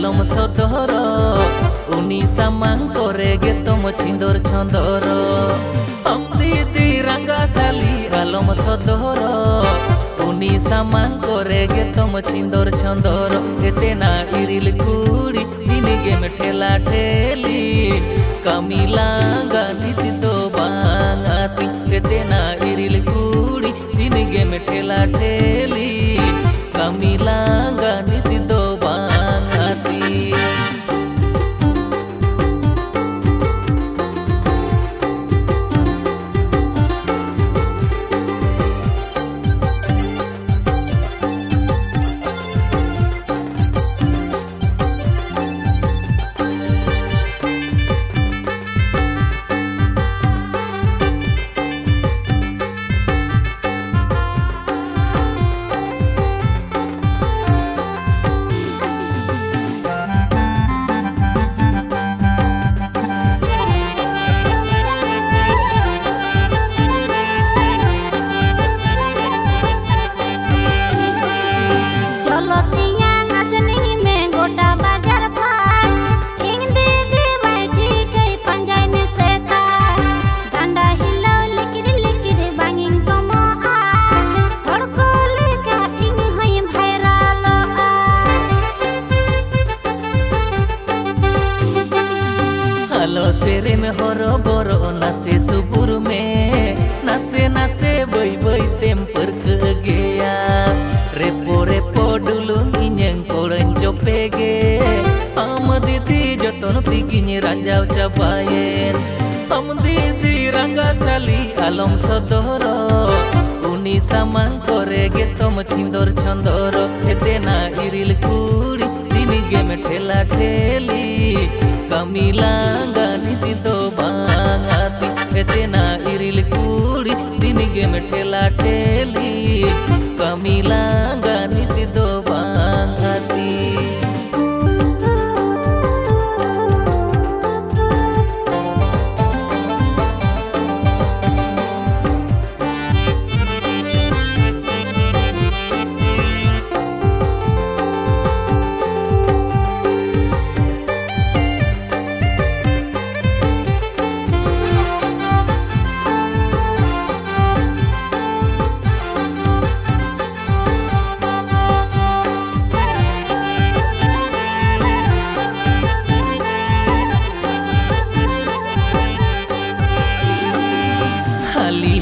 आलम सदर उनी सामांग करे गे तुम छिंदर छंदर हम दीदी रंगा साली आलम सदर उनी सामांग करे गे तुम छिंदर छंदर एतेना इरिल कुड़ी दिनगे में ठेला ठेली कमी लांगा नीति तो बांगाती एतेना इरिल कुड़ी दिनगे में ठेला ठेली कमी लांगा नीति तो बांगाती। सेरे में हरो बरो नासे सुबुर में नासे नासे बई बई तेम परक गया रेपो रेपो डुलुंग इnyang कोड़न चोपेगे हम दीदी जतन तिगिन रांजाव चाबायेन हम दीदी रंगा साली आलम सदर उनी सामांग करे गे तुम छिंदर छंदर एतेना इरिल कुड़ी दिनगे में ठेला ठेली कमी लांगा नीति तो बांगाती एतेना इरिल कुड़ी दिनगे में ठेला ठेली कमी लांगा नीति तो बांगाती।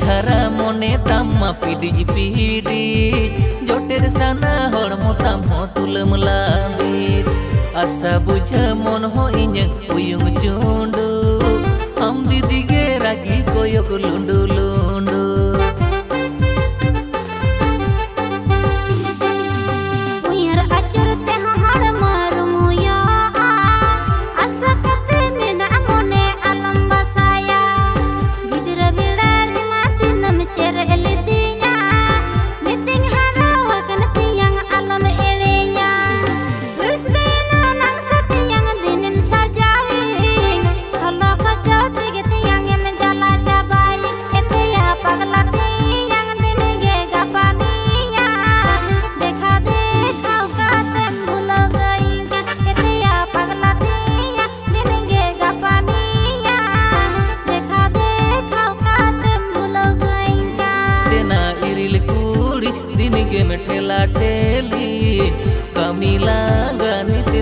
हरा मोने तम्मा पीडी पीडी जोटेर साना हड़मो तम्हो तुलम लामीर आशा बुझा मन हो इnyang उयुंग चुंडू हम दीदी गे रागी कोयक लुंडू लुंडू दिनगे में ठेला ठेली कमी लांगा नीति